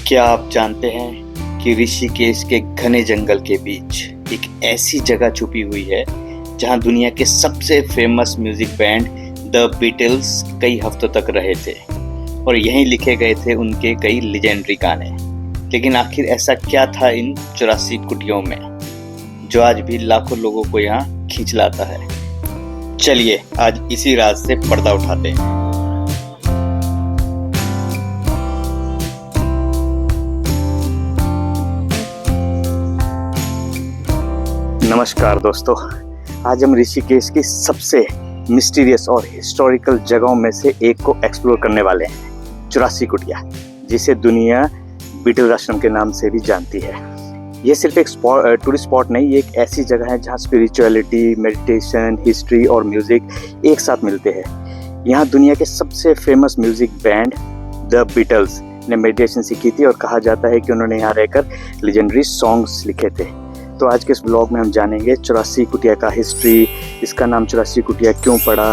क्या आप जानते हैं कि ऋषिकेश के घने जंगल के बीच एक ऐसी जगह छुपी हुई है जहां दुनिया के सबसे famous music band the Beatles कई हफ्तों तक रहे थे और यहीं लिखे गए थे उनके कई लेजेंडरी गाने। लेकिन आखिर ऐसा क्या था इन 84 कुटियों में जो आज भी लाखों लोगों को यहाँ खींच लाता है? चलिए आज इसी राज से पर्दा उठाते हैं। नमस्कार दोस्तों, आज हम ऋषिकेश की सबसे मिस्टीरियस और हिस्टोरिकल जगहों में से एक को एक्सप्लोर करने वाले हैं, 84 कुटिया, जिसे दुनिया बीटल आश्रम के नाम से भी जानती है। ये सिर्फ एक टूरिस्ट स्पॉट नहीं, ये एक ऐसी जगह है जहाँ स्पिरिचुअलिटी, मेडिटेशन, हिस्ट्री और म्यूजिक एक साथ मिलते हैं। यहाँ दुनिया के सबसे famous music band the Beatles ने मेडिटेशन सीखी थी और कहा जाता है कि उन्होंने यहाँ रहकर लेजेंडरी सॉन्ग्स लिखे थे। तो आज के इस ब्लॉग में हम जानेंगे 84 कुटिया का हिस्ट्री, इसका नाम 84 कुटिया क्यों पड़ा,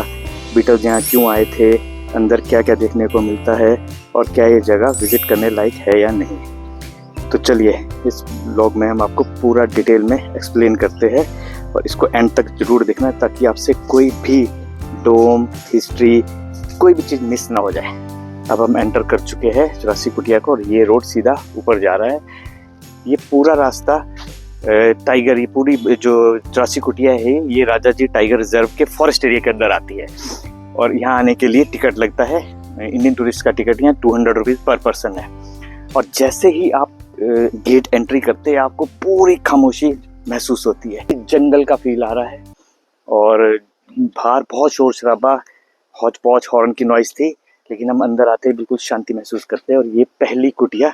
बीटल्स यहाँ क्यों आए थे, अंदर क्या क्या देखने को मिलता है और क्या ये जगह विजिट करने लायक है या नहीं। तो चलिए इस ब्लॉग में हम आपको पूरा डिटेल में एक्सप्लेन करते हैं और इसको एंड तक जरूर देखना ताकि आपसे कोई भी डोम, हिस्ट्री, कोई भी चीज़ मिस ना हो जाए। अब हम एंटर कर चुके हैं 84 कुटिया को और ये रोड सीधा ऊपर जा रहा है। ये पूरा रास्ता टाइगर, ये पूरी जो 84 कुटिया है ये राजा जी टाइगर रिजर्व के फॉरेस्ट एरिया के अंदर आती है और यहाँ आने के लिए टिकट लगता है। इंडियन टूरिस्ट का टिकट यहाँ 200 रुपीज़ पर पर्सन है। और जैसे ही आप गेट एंट्री करते हैं आपको पूरी खामोशी महसूस होती है, जंगल का फील आ रहा है और बाहर बहुत शोर शराबा, हौच पौच, हॉर्न की नॉइज थी, लेकिन हम अंदर आते ही बिल्कुल शांति महसूस करते हैं। और ये पहली कुटिया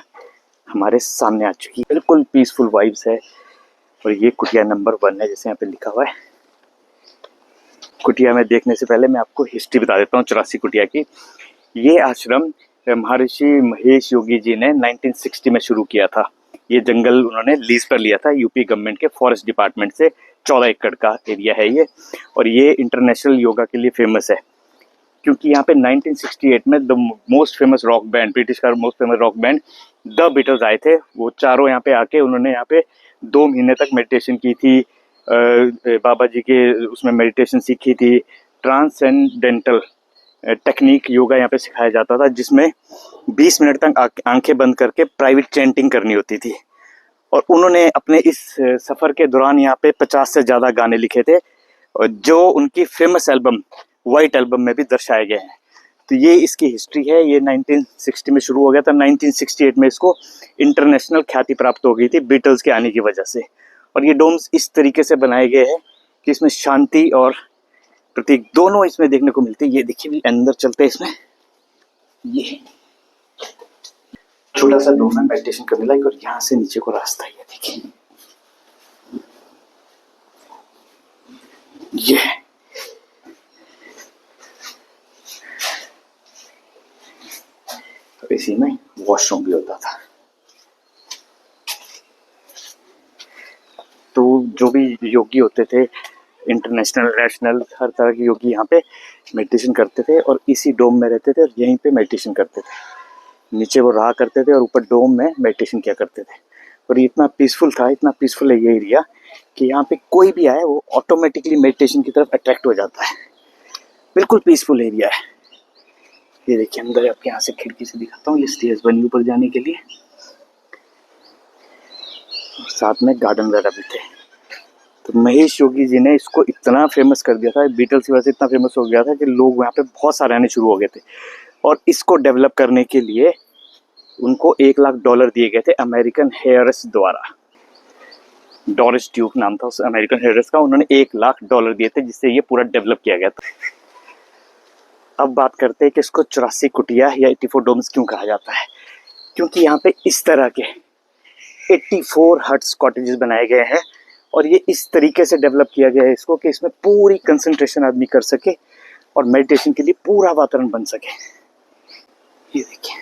हमारे सामने आ चुकी है, बिल्कुल पीसफुल वाइब्स है और ये कुटिया नंबर 1 है जैसे यहाँ पे लिखा हुआ है। कुटिया में देखने से पहले मैं आपको हिस्ट्री बता देता हूँ 84 कुटिया की। ये आश्रम महर्षि महेश योगी जी ने 1960 में शुरू किया था। ये जंगल उन्होंने लीज पर लिया था यूपी गवर्नमेंट के फॉरेस्ट डिपार्टमेंट से। 14 एकड़ का एरिया है ये और ये इंटरनेशनल योगा के लिए फेमस है क्योंकि यहाँ पे 1968 में the most famous rock band, British का most famous rock band the Beatles आए थे। वो चारों यहाँ पे आके उन्होंने यहाँ पे 2 महीने तक मेडिटेशन की थी। बाबा जी के उसमें मेडिटेशन सीखी थी। ट्रांसेंडेंटल टेक्निक योगा यहाँ पे सिखाया जाता था जिसमें 20 मिनट तक आंखें बंद करके प्राइवेट चैंटिंग करनी होती थी। और उन्होंने अपने इस सफ़र के दौरान यहाँ पे 50 से ज़्यादा गाने लिखे थे जो उनकी फेमस एल्बम वाइट एल्बम में भी दर्शाए गए हैं। तो ये इसकी हिस्ट्री है। ये 1960 में शुरू हो गया था, 1968 में इसको इंटरनेशनल ख्याति प्राप्त हो गई थी बीटल्स के आने की वजह से। और ये डोम्स इस तरीके से बनाए गए हैं कि इसमें शांति और प्रतीक दोनों इसमें देखने को मिलते हैं। ये देखिए, भी अंदर चलते हैं इसमें। ये छोटा सा डोम है मेडिटेशन करने लायक और यहाँ से नीचे को रास्ता है, देखिए ये इसी में वॉशरूम भी होता था। तो जो भी योगी होते थे, इंटरनेशनल, नेशनल, हर तरह के योगी यहाँ पे मेडिटेशन करते थे और इसी डोम में रहते थे और यहीं पे मेडिटेशन करते थे। नीचे वो रहा करते थे और ऊपर डोम में मेडिटेशन किया करते थे। और ये इतना पीसफुल था, इतना पीसफुल है ये एरिया कि यहाँ पे कोई भी आए वो ऑटोमेटिकली मेडिटेशन की तरफ अट्रैक्ट हो जाता है। बिल्कुल पीसफुल एरिया है। ये देखिए अंदर, आपके यहाँ से खिड़की से दिखाता हूँ। ये स्टेयर्स बनी ऊपर जाने के लिए, साथ में गार्डन वगैरह भी थे। तो महेश योगी जी ने इसको इतना फेमस कर दिया था, बीटल्स की वजह से इतना फेमस हो गया था कि लोग वहाँ पे बहुत सारे आने शुरू हो गए थे। और इसको डेवलप करने के लिए उनको $1 लाख दिए गए थे अमेरिकन हेयर्स द्वारा। डॉरिस ड्यूक नाम था उस अमेरिकन हेयर्स का। उन्होंने $1 लाख दिए थे जिससे ये पूरा डेवलप किया गया था। अब बात करते हैं कि इसको 84 कुटिया या 84 डोम्स क्यों कहा जाता है। क्योंकि यहाँ पे इस तरह के 84 हट्स, कॉटेजेस बनाए गए हैं और ये इस तरीके से डेवलप किया गया है इसको कि इसमें पूरी कंसंट्रेशन आदमी कर सके और मेडिटेशन के लिए पूरा वातावरण बन सके। ये देखिए,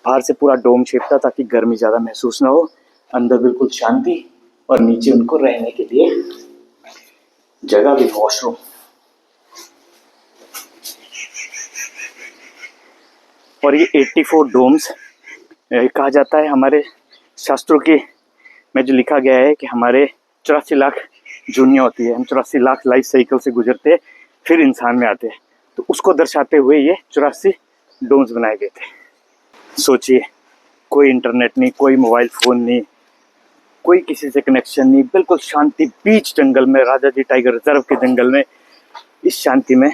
बाहर से पूरा डोम शेप था ताकि गर्मी ज़्यादा महसूस ना हो, अंदर बिल्कुल शांति और नीचे उनको रहने के लिए जगह भी, वॉशरूम। और ये 84 डोम्स कहा जाता है हमारे शास्त्रों के में जो लिखा गया है कि हमारे 84 लाख जूनियाँ होती है, हम 84 लाख लाइफ साइकिल से गुजरते हैं फिर इंसान में आते हैं। तो उसको दर्शाते हुए ये 84 डोम्स बनाए गए थे। सोचिए, कोई इंटरनेट नहीं, कोई मोबाइल फ़ोन नहीं, कोई किसी से कनेक्शन नहीं, बिल्कुल शांति, बीच जंगल में, राजा जी टाइगर रिजर्व के जंगल में, इस शांति में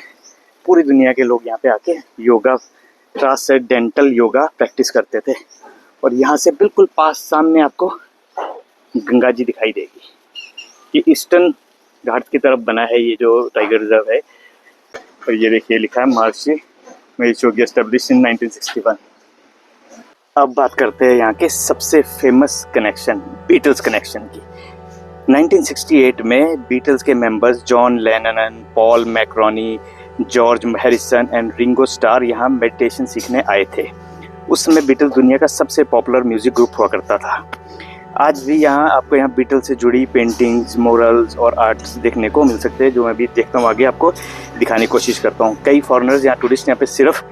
पूरी दुनिया के लोग यहाँ पे आके योगा, ट्रांसेंडेंटल योगा प्रैक्टिस करते थे। और यहाँ से बिल्कुल पास सामने आपको गंगा जी दिखाई देगी। ये ईस्टर्न घाट की तरफ बना है ये जो टाइगर रिजर्व है। और ये देखिए लिखा है महर्षि महेश योगी एस्टेब्लिश इन 1961। अब बात करते हैं यहाँ के सबसे फेमस कनेक्शन, बीटल्स कनेक्शन की। 1968 में बीटल्स के members John Lennon, Paul macaroni, George Harrison and Ringo star यहाँ मेडिटेशन सीखने आए थे। उस समय बीटल्स दुनिया का सबसे पॉपुलर म्यूजिक ग्रुप हुआ करता था। आज भी आपको यहाँ बीटल्स से जुड़ी पेंटिंग्स, मोरल्स और आर्ट्स देखने को मिल सकते हैं, जो मैं भी देखता हूँ, आगे आपको दिखाने की कोशिश करता हूँ। कई फॉरेनर्स यहाँ, टूरिस्ट यहाँ पे सिर्फ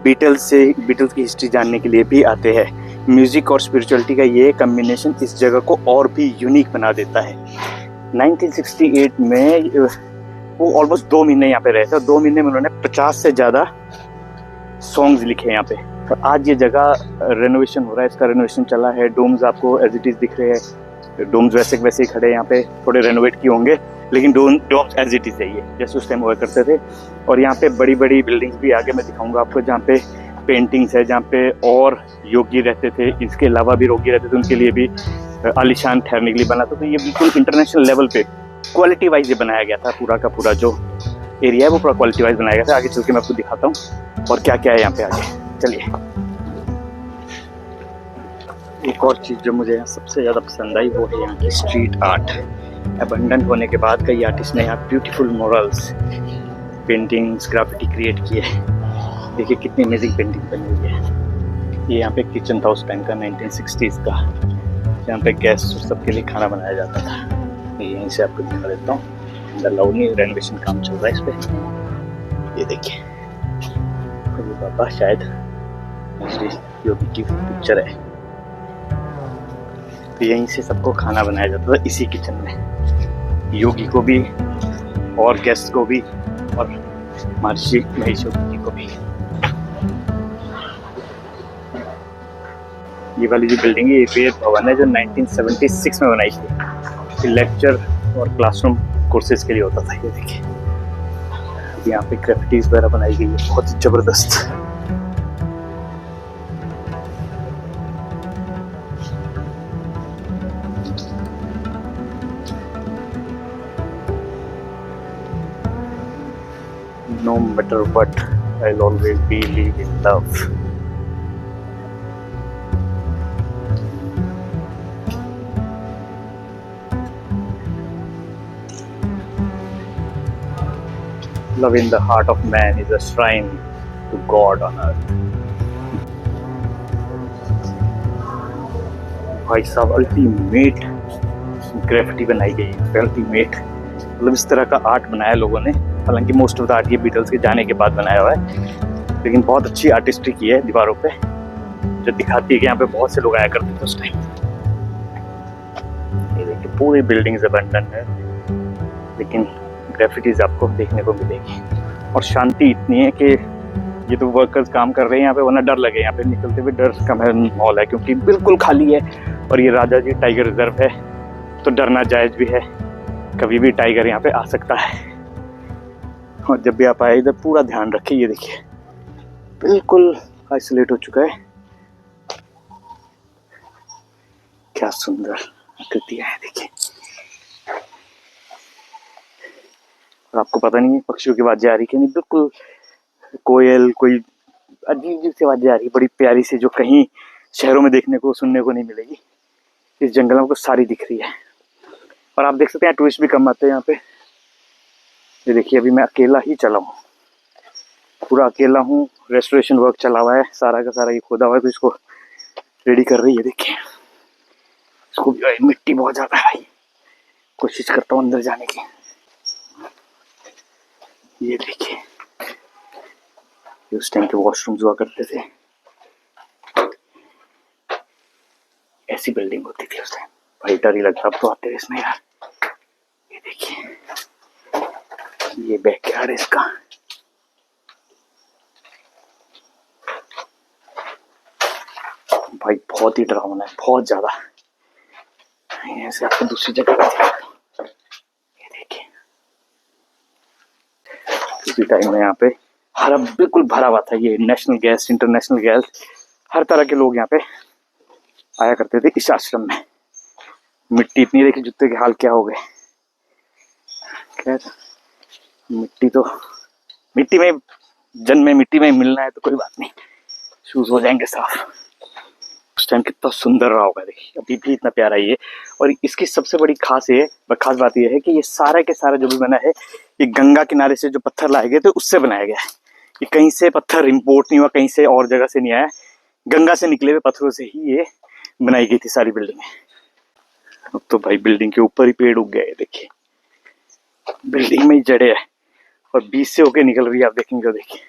बीटल्स की हिस्ट्री जानने के लिए भी आते हैं। म्यूजिक और स्पिरिचुअलिटी का ये कम्बिनेशन इस जगह को और भी यूनिक बना देता है। 1968 में वो ऑलमोस्ट 2 महीने यहाँ पे रहे थे और 2 महीने में उन्होंने 50 से ज़्यादा सॉन्ग्स लिखे यहाँ पे। और आज ये जगह रेनोवेशन हो रहा है, इसका रेनोवेशन चला है। डोम्स आपको एज इट इज़ दिख रहे हैं, डोम्स वैसे वैसे ही खड़े हैं यहाँ पे, थोड़े रेनोवेट किए होंगे, लेकिन डोम्स एज इट इज़ है ये, जैसे उस टाइम हुआ करते थे। और यहाँ पे बड़ी बड़ी बिल्डिंग्स भी आगे मैं दिखाऊंगा आपको, जहाँ पे पेंटिंग्स है, जहाँ पे और योगी रहते थे, इसके अलावा भी योगी रहते थे, उनके लिए भी आलीशान ठहरने के लिए बना था। तो ये बिल्कुल इंटरनेशनल लेवल पे क्वालिटी वाइज ये बनाया गया था। पूरा का पूरा जो एरिया है वो पूरा क्वालिटी वाइज बनाया गया था। आगे चल के मैं आपको दिखाता हूँ और क्या क्या है यहाँ पे आगे। चलिए, एक और चीज़ जो मुझे यहाँ सबसे ज़्यादा पसंद आई वो है यहाँ की स्ट्रीट आर्ट। अबंडेंट होने के बाद कई आर्टिस्ट ने यहाँ beautiful morals, paintings, graffiti create किए हैं। देखिए कितनी अमेजिंग पेंटिंग बनी हुई है। ये यहाँ पे किचन था उस टाइम का, 1960s का, जहाँ पे गैस सबके लिए खाना बनाया जाता था। यहीं से आपको दिखा देता हूँ। अंदर लाउनी रेनोवेशन काम चल रहा है इस पे। ये देखिए, अभी पापा शायद योगी की पिक्चर है। तो यहीं से सबको खाना बनाया जाता था, इसी किचन में, योगी को भी और गेस्ट को भी और महर्षि महेश योगी जी को भी। ये वाली जो बिल्डिंग है ये वेद भवन है, जो 1976 में बनाई थी। लेक्चर और क्लासरूम कोर्सेज के लिए होता था। ये देखिए यहाँ पे ग्राफिटीज वगैरह बनाई गई है, बहुत जबरदस्त। No matter what, I'll always believe in love. Love in the heart of man is a shrine to God on earth. भाई साहब, अल्टीमेट ग्राफिटी बनाई गई है, अल्टीमेट। मतलब इस तरह का आर्ट बनाया लोगों ने। हालांकि मोस्ट ऑफ द आर्ट ये बीटल्स के जाने के बाद बनाया हुआ है, लेकिन बहुत अच्छी आर्टिस्ट्री की है दीवारों पे, जो दिखाती है कि यहाँ पे बहुत से लोग आया करते थे उस टाइम। ये देखिए पूरी बिल्डिंग्स अबंडन है, लेकिन ग्राफिटीज आपको देखने को मिलेगी। और शांति इतनी है कि ये तो वर्कर्स काम कर रहे हैं यहाँ पे, वरना डर लगे यहाँ पे निकलते हुए, डर का माहौल है क्योंकि बिल्कुल खाली है। और ये राजा जी टाइगर रिजर्व है, तो डरना जायज़ भी है, कभी भी टाइगर यहाँ पे आ सकता है। और जब भी आप आए इधर पूरा ध्यान रखिए। ये देखिए बिल्कुल आइसोलेट हो चुका है। क्या सुंदर आकृतियां हैं, देखिए। और आपको पता नहीं है पक्षियों की आवाजें आ रही कि नहीं, बिल्कुल कोयल, कोई अजीब अजीब सी आवाजें आ रही, बड़ी प्यारी सी, जो कहीं शहरों में देखने को सुनने को नहीं मिलेगी। इस जंगल में को सारी दिख रही है। और आप देख सकते हैं टूरिस्ट भी कम आते हैं यहाँ पे। ये देखिए अभी मैं अकेला ही चला हूँ, पूरा अकेला हूँ। रेस्टोरेशन वर्क चला हुआ है, सारा का सारा ये खोदा हुआ है, तो इसको रेडी कर रही है। देखिए इसको भी मिट्टी बहुत ज़्यादा है भाई। कोशिश करता हूँ अंदर जाने की। ये देखिए उस टाइम के वॉशरूम्स हुआ करते थे। ऐसी बिल्डिंग होती थी उस टाइम। भाई डर ही लगता, अब तो आते हैं इसमें यार। ये देखिए, ये बैकयार्ड है इसका। भाई बहुत ही डरावना है, बहुत ज्यादा। ऐसे आपको दूसरी जगह का दिखाता हूं। ये देखिए, उसी टाइम में यहाँ पे हर बिल्कुल भरा हुआ था। ये नेशनल गैस, इंटरनेशनल गैस, हर तरह के लोग यहाँ पे आया करते थे इस आश्रम में। मिट्टी इतनी, देखी जूते के हाल क्या हो गए। खैर, मिट्टी तो मिट्टी में जन्मे, मिट्टी में मिलना है तो कोई बात नहीं, शूज हो जाएंगे साफ। उस टाइम कितना सुंदर रहा होगा, देखिए अभी भी इतना प्यारा ही है। और इसकी सबसे बड़ी खास बात यह है कि ये सारा के सारा जो भी बना है, ये गंगा किनारे से जो पत्थर लाए गए थे उससे बनाया गया है। ये कहीं से पत्थर इंपोर्ट नहीं हुआ, कहीं से और जगह से नहीं आया, गंगा से निकले हुए पत्थरों से ही ये बनाई गई थी सारी बिल्डिंगें। अब तो भाई बिल्डिंग के ऊपर ही पेड़ उग गए, देखिए बिल्डिंग में ही जड़े है और बीच से होके निकल रही है। आप देखेंगे, देखिए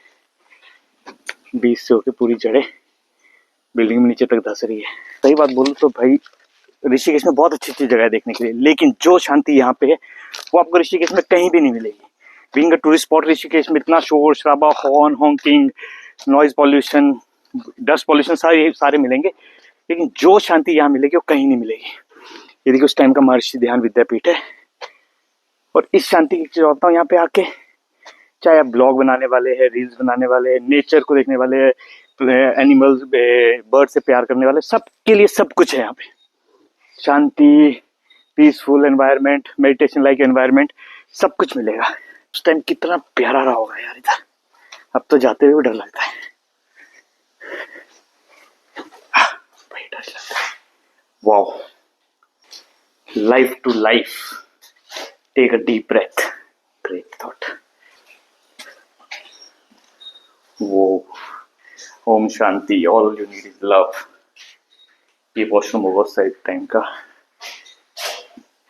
बीच से होके पूरी जड़े बिल्डिंग में नीचे तक धस रही है। सही बात बोलूं तो भाई ऋषिकेश में बहुत अच्छी अच्छी जगह है देखने के लिए, लेकिन जो शांति यहाँ पे है वो आपको ऋषिकेश में कहीं भी नहीं मिलेगी। Being a tourist spot, Rishikesh में इतना शोर शराबा, horn honking, noise pollution, dust pollution सारे मिलेंगे, लेकिन जो शांति यहाँ मिलेगी वो कहीं नहीं मिलेगी। ये देखिए, उस टाइम का महर्षि ध्यान विद्यापीठ है। और इस शांति की चीज होता हूँ यहाँ पे आके, चाहे आप ब्लॉग बनाने वाले हैं, रील्स बनाने वाले हैं, नेचर को देखने वाले हैं, एनिमल्स, बर्ड से प्यार करने वाले, सबके लिए सब कुछ है यहाँ पे। शांति, peaceful environment, meditation like environment, सब कुछ मिलेगा। उस टाइम कितना प्यारा रहा होगा यार इधर, अब तो जाते हुए डर लगता है। भाई डर लगता है। Wow, life to life, take a deep breath, great thought. वो ओम शांति, all you need is love. ये वॉशरूम होगा उस साइड टाइम का।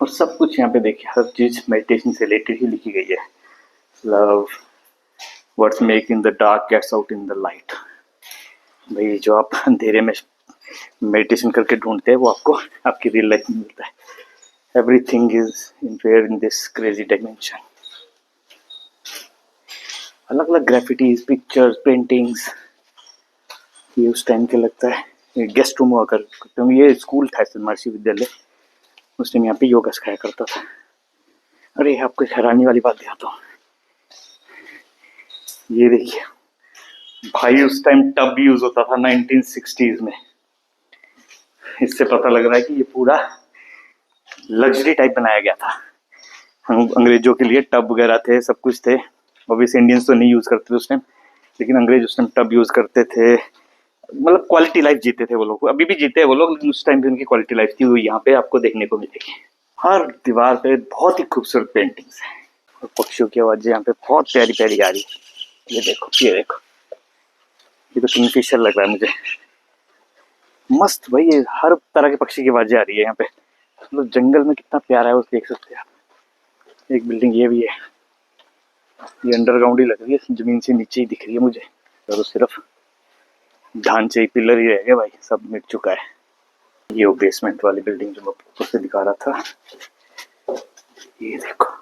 और सब कुछ यहाँ पे देखिए, हर चीज मेडिटेशन से रिलेटेड ही लिखी गई है। Love, what's make in the dark gets out in the light. भाई जो आप अंधेरे में मेडिटेशन करके ढूंढते हैं वो आपको आपकी रियल लाइफ में मिलता है। Everything is unfair in this crazy dimension. अलग अलग ग्राफिटीज, पिक्चर्स, पेंटिंग्स, ये उस टाइम के लगता है गेस्ट रूम हुआ करते होंगे। ये स्कूल था महर्षि विद्यालय, उस टाइम यहाँ पे योगा सिखाया करता था। अरे आपको एक हैरानी वाली बात दिखाता हूँ, ये देखिए भाई, उस टाइम टब यूज होता था 1960s में। इससे पता लग रहा है कि ये पूरा लग्जरी टाइप बनाया गया था। हम अंग्रेजों के लिए टब वगैरह थे, सब कुछ थे। ऑब्वियसली इंडियंस तो नहीं यूज करते थे उस टाइम, लेकिन अंग्रेज उस टाइम टब यूज करते थे। मतलब क्वालिटी लाइफ जीते थे वो लोग, अभी भी जीते हैं वो लोग, लेकिन उस टाइम पे उनकी क्वालिटी लाइफ थी, वो यहाँ पे आपको देखने को मिलेगी। हर दीवार पे बहुत ही खूबसूरत पेंटिंग्स है और पक्षियों की आवाजें यहाँ पे बहुत प्यारी प्यारी आ रही है। ये देखो, ये देखो, ये तो किंगफिशर लग रहा है मुझे, मस्त भाई। ये हर तरह के पक्षी की आवाजें आ रही है यहाँ पे। मतलब जंगल में कितना प्यारा है वो देख सकते हैं आप। एक बिल्डिंग ये भी है, ये अंडरग्राउंड ही लग रही है, जमीन से नीचे ही दिख रही है मुझे। और सिर्फ ढांचे ही, पिलर ही रह गए भाई, सब मिट चुका है। ये वो बेसमेंट वाली बिल्डिंग जो मैं ऊपर से दिखा रहा था, ये देखो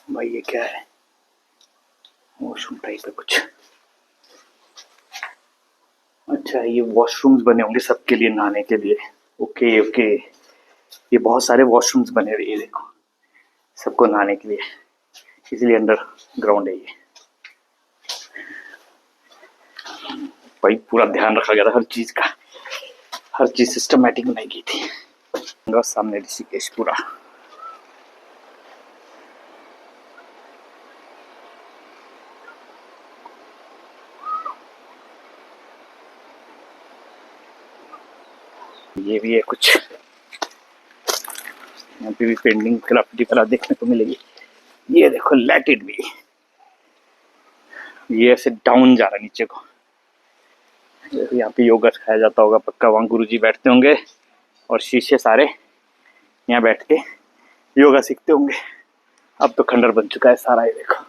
भाई, ये क्या है, वॉशरूम टाइप है कुछ। अच्छा, ये वॉशरूम्स बने होंगे सबके लिए नहाने के लिए। ओके ओके, ये बहुत सारे वॉशरूम्स बने हुए, ये देखो, सबको नहाने के लिए, इसलिए अंडरग्राउंड है ये। भाई पूरा ध्यान रखा गया था हर चीज का, हर चीज सिस्टमैटिक बनाई गई थी। सामने ऋषिकेश पूरा। ये भी है कुछ, यहाँ पे भी पेंटिंग क्राफ्टी तरह देखने को मिलेगी। ये देखो, लेट इट बी। ये ऐसे डाउन जा रहा है नीचे को। यहाँ पे योगा सिखाया जाता होगा पक्का, वहाँ गुरुजी बैठते होंगे और शिष्य सारे यहाँ बैठ के योगा सीखते होंगे। अब तो खंडर बन चुका है सारा। ये देखो,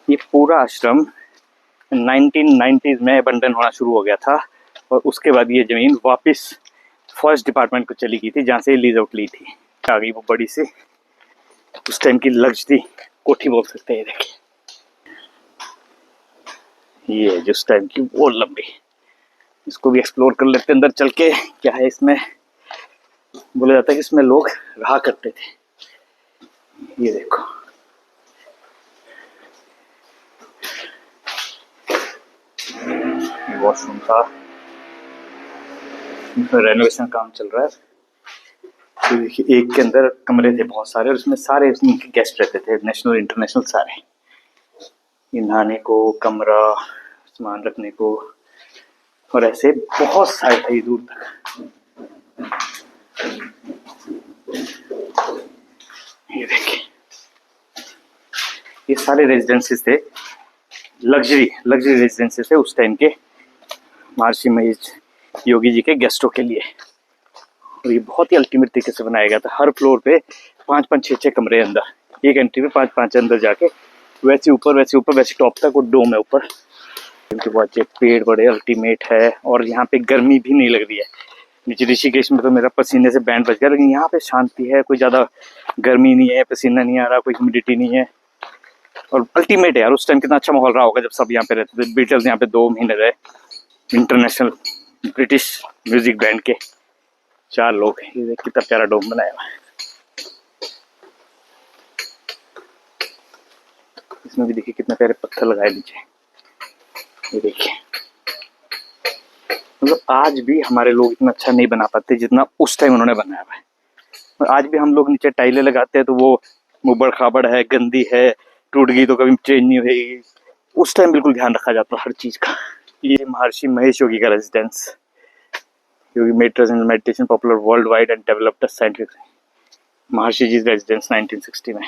ये पूरा आश्रम 1990s में अबंडन होना शुरू हो गया था और उसके बाद ये ज़मीन वापस फॉरेस्ट डिपार्टमेंट को चली गई थी, जहाँ से लीज आउट ली थी। आ गई वो बड़ी सी उस टाइम की लग्जरी कोठी बोल सकते हैं। देखिए ये जिस टाइम की वो लंबी, इसको भी एक्सप्लोर कर लेते हैं अंदर चल के। क्या है इसमें, बोला जाता है कि इसमें लोग रहा करते थे। ये देखो वॉशरूम था, रेनोवेशन काम चल रहा है। तो देखिए एक के अंदर कमरे थे बहुत सारे, और उसमें सारे उनके गेस्ट रहते थे, नेशनल इंटरनेशनल सारे। नहाने को कमरा, सामान रखने को, और ऐसे बहुत सारे थे दूर तक। ये देखिए ये सारे रेजिडेंसेस थे, लग्जरी रेजिडेंसेस थे उस टाइम के महर्षि महेश योगी जी के गेस्टों के लिए। और ये बहुत ही अल्टीमेट तरीके से बनाया गया था। हर फ्लोर पे 5-5, 6-6 कमरे अंदर, एक एंट्री में 5-5 अंदर जाके, वैसे ऊपर वैसे टॉप तक, और डोम है ऊपर। इनके बहुत पेड़ बड़े अल्टीमेट है, और यहाँ पे गर्मी भी नहीं लग रही है। नीचे ऋषिकेश में तो मेरा पसीने से बैंड बज गया, लेकिन यहाँ पे शांति है, कोई ज़्यादा गर्मी नहीं है, पसीना नहीं आ रहा, कोई ह्यूमिडिटी नहीं है, और अल्टीमेट है यार। उस टाइम कितना अच्छा माहौल रहा होगा जब सब यहाँ पे रहते थे। बीटल्स यहाँ पे 2 महीने रहे, इंटरनेशनल ब्रिटिश म्यूजिक बैंड के 4 लोग। ये देख कितना प्यारा डोम बनाया हुआ है। इसमें भी देखिए कितने प्यारे पत्थर लगाए नीचे। ये देखिए मतलब आज भी हमारे लोग इतना अच्छा नहीं बना पाते जितना उस टाइम उन्होंने बनाया हुआ है। और आज भी हम लोग नीचे टाइलें लगाते हैं तो वो मुबड़ खाबड़ है, गंदी है, टूट गई तो कभी चेंज नहीं होगी। उस टाइम बिल्कुल ध्यान रखा जाता हर चीज का। ये महर्षि महेश योगी का residence, Yogi made meditation popular world wide and developed scientific. Maharshi ji residence 1960 में,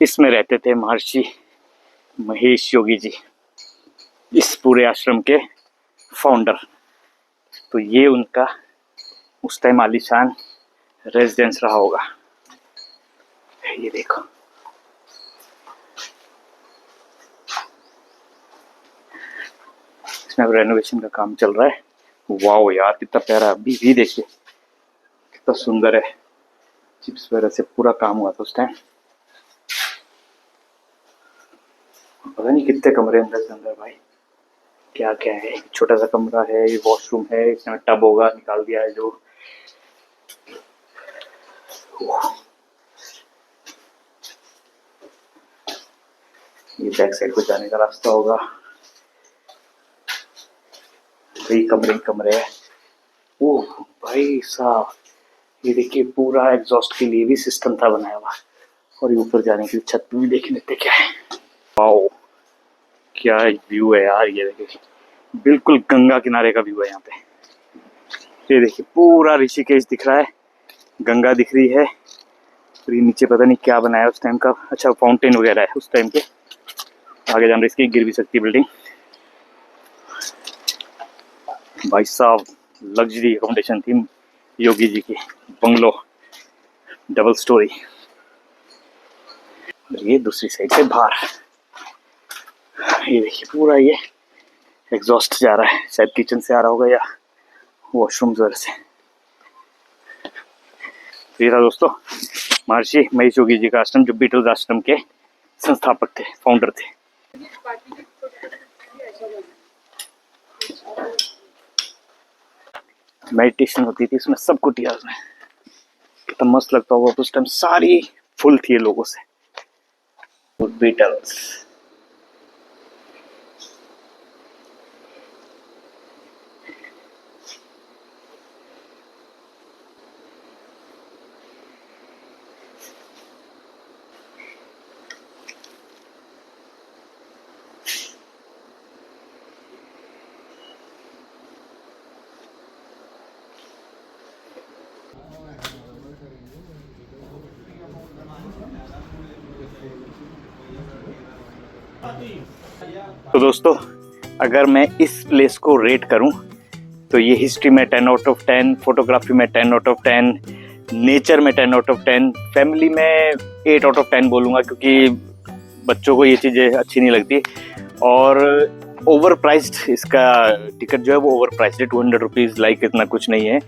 इसमें रहते थे महर्षि महेश योगी जी, इस पूरे आश्रम के फाउंडर। तो ये उनका उस टाइम आलीशान रेजिडेंस रहा होगा। ये देखो इसमें रेनोवेशन का काम चल रहा है। वाओ यार कितना प्यारा, अभी भी देखिए कितना सुंदर है। चिप्स वगैरह से पूरा काम हुआ था उस टाइम। पता नहीं कितने कमरे अंदर के अंदर भाई, क्या क्या है। छोटा सा कमरा है, ये वॉशरूम है, इसमें टब होगा, निकाल दिया है जो। ये बैक साइड को जाने का रास्ता होगा। कमरे है। ओह भाई साहब, ये देखिए पूरा एग्जॉस्ट के लिए भी सिस्टम था बनाया हुआ, और ये ऊपर जाने के लिए छत पे भी देख लेते क्या है। वाओ क्या व्यू है यार, ये देखिए बिल्कुल गंगा किनारे का व्यू है यहाँ पे। ये देखिए पूरा ऋषिकेश दिख रहा है, गंगा दिख रही है, और ये नीचे पता नहीं क्या बनाया उस टाइम का। अच्छा फाउंटेन वगैरह है उस टाइम के। आगे जान रही इसकी गिर भी सकती है बिल्डिंग। भाई साहब लग्जरी अकोमोडेशन थी योगी जी की, बंगलो डबल स्टोरी। ये दूसरी साइड से बाहर, ये देखिए पूरा ये एग्जॉस्ट जा रहा है, शायद किचन से आ रहा होगा या वॉशरूम्स वगैरह से। ये था दोस्तों महर्षि महेश योगी जी का आश्रम, जो बीटल्स आश्रम के संस्थापक थे, फाउंडर थे। मेडिटेशन होती थी इसमें, सब कुटिया में कितना मस्त लगता होगा उस टाइम। सारी फुल थी लोगों से। बीटल्स तो दोस्तों अगर मैं इस प्लेस को रेट करूं तो ये हिस्ट्री में 10 आउट ऑफ 10, फोटोग्राफी में 10 आउट ऑफ 10, नेचर में 10 आउट ऑफ 10, फैमिली में 8 आउट ऑफ 10 बोलूँगा, क्योंकि बच्चों को ये चीज़ें अच्छी नहीं लगती। और ओवर प्राइस्ड इसका टिकट जो है वो ओवर प्राइस्ड है, 200 रुपीज़, लाइक इतना कुछ नहीं है,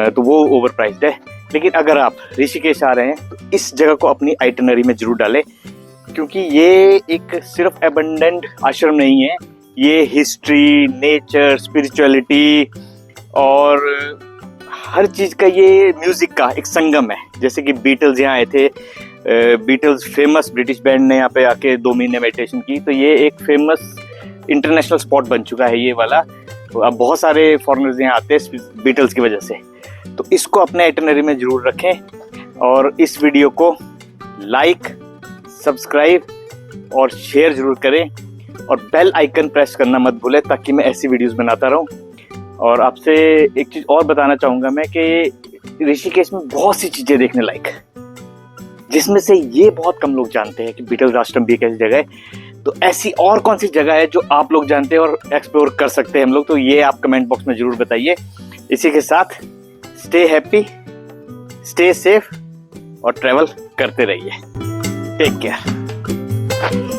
तो वो ओवर प्राइस्ड है। लेकिन अगर आप ऋषिकेश आ रहे हैं तो इस जगह को अपनी आइटनरी में जरूर डालें, क्योंकि ये एक सिर्फ एबंडेंट आश्रम नहीं है, ये हिस्ट्री, नेचर, स्पिरिचुअलिटी और हर चीज़ का, ये म्यूज़िक का एक संगम है। जैसे कि बीटल्स यहाँ आए थे, बीटल्स फेमस ब्रिटिश बैंड ने यहाँ पे आके 2 महीने मेडिटेशन की, तो ये एक फेमस इंटरनेशनल स्पॉट बन चुका है ये वाला। तो अब बहुत सारे फॉरेनर्स यहाँ आते हैं बीटल्स की वजह से। तो इसको अपने आइटनरी में ज़रूर रखें और इस वीडियो को लाइक, सब्सक्राइब और शेयर ज़रूर करें और बेल आइकन प्रेस करना मत भूलें, ताकि मैं ऐसी वीडियोस बनाता रहूं। और आपसे एक चीज़ और बताना चाहूँगा मैं कि ऋषिकेश में बहुत सी चीज़ें देखने लायक, जिसमें से ये बहुत कम लोग जानते हैं कि बीटल्स आश्रम भी एक ऐसी जगह है। तो ऐसी और कौन सी जगह है जो आप लोग जानते हैं और एक्सप्लोर कर सकते हैं हम लोग, तो ये आप कमेंट बॉक्स में ज़रूर बताइए। इसी के साथ स्टे हैप्पी, स्टे सेफ और ट्रैवल करते रहिए। Take care.